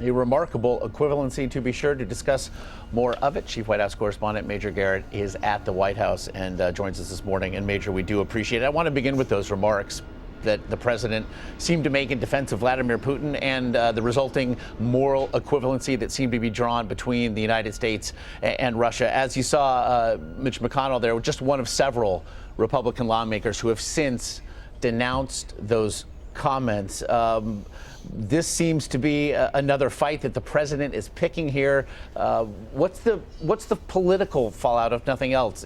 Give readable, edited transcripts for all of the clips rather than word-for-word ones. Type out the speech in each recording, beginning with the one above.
A remarkable equivalency, to be sure. To discuss more of it, Chief White House Correspondent Major Garrett is at the White House and joins us this morning. And Major, we do appreciate it. I want to begin with those remarks that the president seemed to make in defense of Vladimir Putin and the resulting moral equivalency that seemed to be drawn between the United States and Russia. As you saw, Mitch McConnell there, just one of several Republican lawmakers who have since denounced those comments. This seems to be another fight that the president is picking here. What's the political fallout, if nothing else,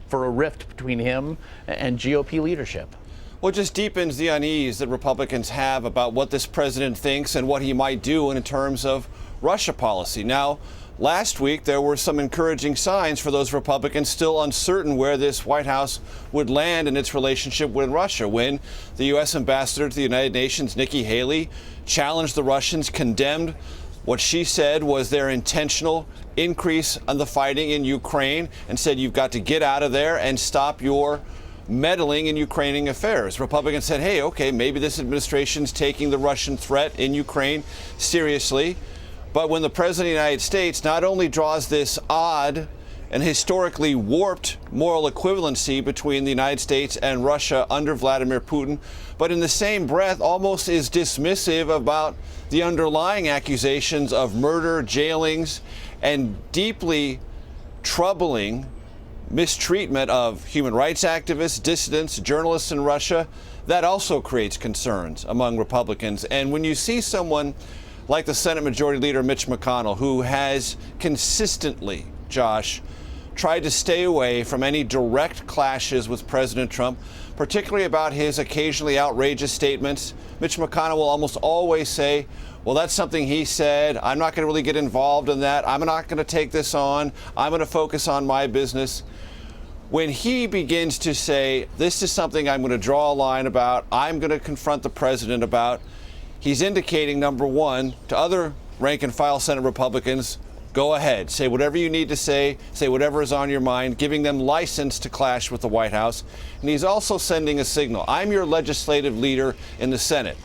for a rift between him and GOP leadership? Well, it just deepens the unease that Republicans have about what this president thinks and what he might do in terms of Russia policy. Now, last week, there were some encouraging signs for those Republicans still uncertain where this White House would land in its relationship with Russia when the U.S. ambassador to the United Nations, Nikki Haley, challenged the Russians, condemned what she said was their intentional increase on the fighting in Ukraine, and said you've got to get out of there and stop your meddling in Ukrainian affairs. Republicans said, hey, okay, maybe this administration's taking the Russian threat in Ukraine seriously. But when the President of the United States not only draws this odd and historically warped moral equivalency between the United States and Russia under Vladimir Putin, but in the same breath almost is dismissive about the underlying accusations of murder, jailings, and deeply troubling mistreatment of human rights activists, dissidents, journalists in Russia, that also creates concerns among Republicans. And when you see someone like the Senate Majority Leader Mitch McConnell, who has consistently, Josh, tried to stay away from any direct clashes with President Trump, particularly about his occasionally outrageous statements, Mitch McConnell will almost always say, well, that's something he said. I'm not going to really get involved in that. I'm not going to take this on. I'm going to focus on my business. When he begins to say, this is something I'm going to draw a line about, I'm going to confront the president about, he's indicating, number one, to other rank and file Senate Republicans, go ahead, say whatever you need to say whatever is on your mind, giving them license to clash with the White House. And he's also sending a signal. I'm your legislative leader in the Senate.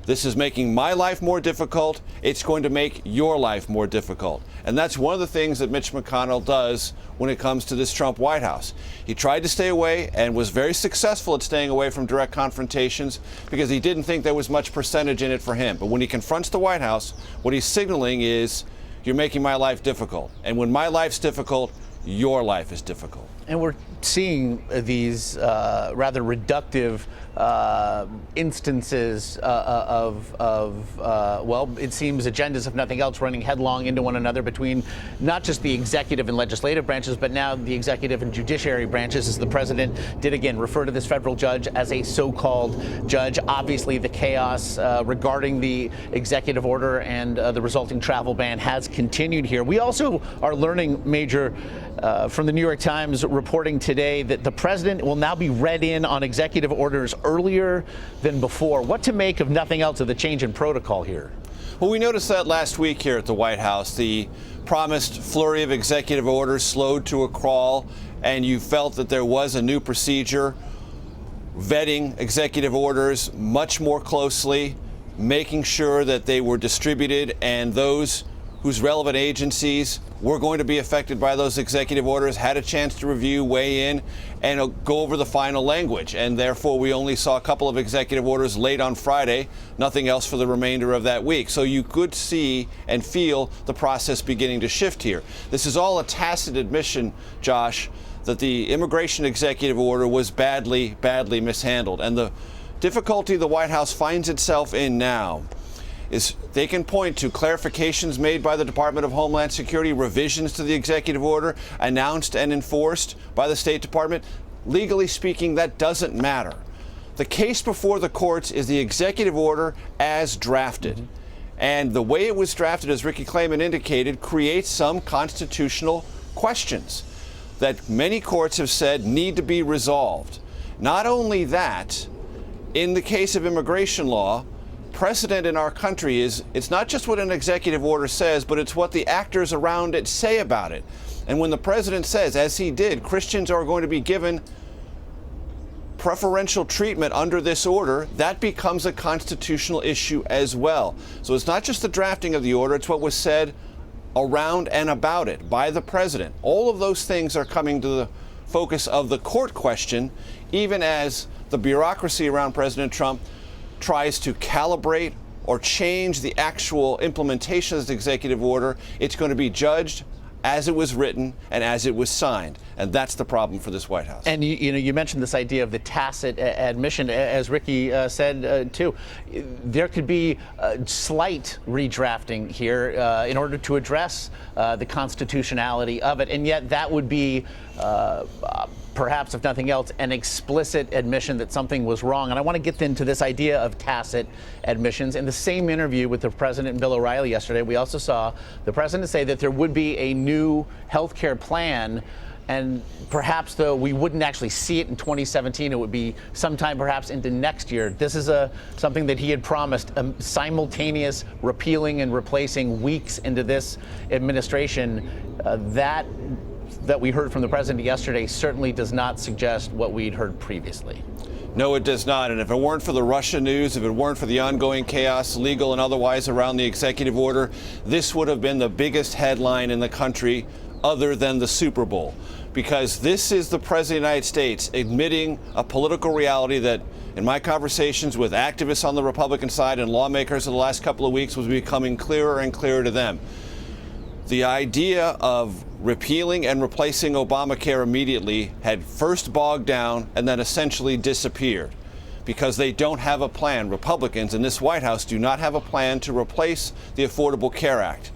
This is making my life more difficult. It's going to make your life more difficult. And that's one of the things that Mitch McConnell does when it comes to this Trump White House. He tried to stay away and was very successful at staying away from direct confrontations because he didn't think there was much percentage in it for him. But when he confronts the White House, what he's signaling is, you're making my life difficult. And when my life's difficult, your life is difficult. And we're seeing these rather reductive instances well, it seems agendas, if nothing else, running headlong into one another between not just the executive and legislative branches, but now the executive and judiciary branches, as the president did again refer to this federal judge as a so-called judge. Obviously, the chaos regarding the executive order and the resulting travel ban has continued here. We also are learning, Major, from the New York Times reporting today that the president will now be read in on executive orders earlier than before. What to make, of nothing else, of the change in protocol here? Well, we noticed that last week here at the White House. The promised flurry of executive orders slowed to a crawl, and you felt that there was a new procedure vetting executive orders much more closely, making sure that they were distributed and those whose relevant agencies were going to be affected by those executive orders had a chance to review, weigh in, and go over the final language. And therefore, we only saw a couple of executive orders late on Friday, nothing else for the remainder of that week. So you could see and feel the process beginning to shift here. This is all a tacit admission, Josh, that the immigration executive order was badly mishandled. And the difficulty the White House finds itself in now is they can point to clarifications made by the Department of Homeland Security, revisions to the executive order announced and enforced by the State Department. Legally speaking, that doesn't matter. The case before the courts is the executive order as drafted. And the way it was drafted, as Ricky Clayman indicated, creates some constitutional questions that many courts have said need to be resolved. Not only that, in the case of immigration law, precedent in our country is it's not just what an executive order says, but it's what the actors around it say about it. And when the president says, as he did, Christians are going to be given preferential treatment under this order, that becomes a constitutional issue as well. So it's not just the drafting of the order, it's what was said around and about it by the president. All of those things are coming to the focus of the court question, even as the bureaucracy around President Trump tries to calibrate or change the actual implementation of this executive order. It's going to be judged as it was written and as it was signed. And that's the problem for this White House. And you mentioned this idea of the tacit admission, as Ricky said too. There could be slight redrafting here in order to address the constitutionality of it, and yet that would be perhaps, if nothing else, an explicit admission that something was wrong. And I want to get into this idea of tacit admissions. In the same interview with the president and Bill O'Reilly yesterday, we also saw the president say that there would be a new health care plan. And perhaps, though, we wouldn't actually see it in 2017. It would be sometime perhaps into next year. This is something that he had promised, simultaneous repealing and replacing weeks into this administration. That we heard from the president yesterday certainly does not suggest what we'd heard previously. No, it does not. And if it weren't for the Russia news, if it weren't for the ongoing chaos, legal and otherwise, around the executive order, this would have been the biggest headline in the country other than the Super Bowl. Because this is the President of the United States admitting a political reality that, in my conversations with activists on the Republican side and lawmakers in the last couple of weeks, was becoming clearer and clearer to them. The idea of repealing and replacing Obamacare immediately had first bogged down and then essentially disappeared because they don't have a plan. Republicans in this White House do not have a plan to replace the Affordable Care Act.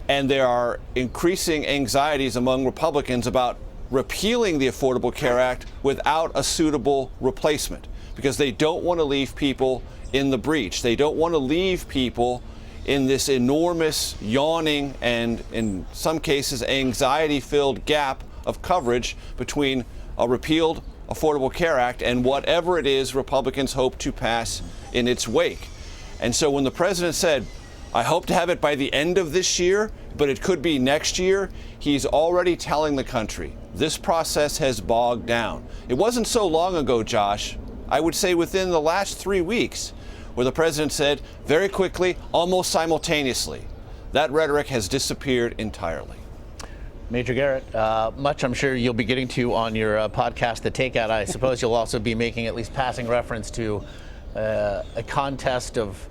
And there are increasing anxieties among Republicans about repealing the Affordable Care Act without a suitable replacement because they don't want to leave people in the breach. They don't want to leave people in this enormous, yawning, and in some cases anxiety-filled gap of coverage between a repealed Affordable Care Act and whatever it is Republicans hope to pass in its wake. And so when the president said, I hope to have it by the end of this year, but it could be next year, he's already telling the country this process has bogged down. It wasn't so long ago, Josh, I would say within the last 3 weeks, where the president said very quickly, almost simultaneously, that rhetoric has disappeared entirely. Major Garrett, much I'm sure you'll be getting to on your podcast, The Takeout. I suppose you'll also be making at least passing reference to a contest of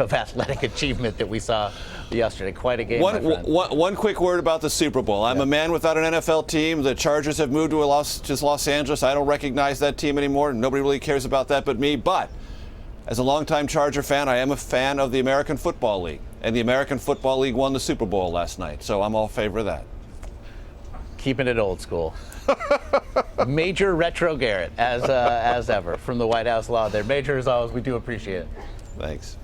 athletic achievement that we saw yesterday. Quite a game, my friend. One quick word about the Super Bowl. I'm a man without an NFL team. The Chargers have moved to Los Angeles. I don't recognize that team anymore. Nobody really cares about that but me. But as a longtime Charger fan, I am a fan of the American Football League. And the American Football League won the Super Bowl last night. So I'm all in favor of that. Keeping it old school. Major Retro Garrett, as ever, from the White House Law there. Major, as always, we do appreciate it. Thanks.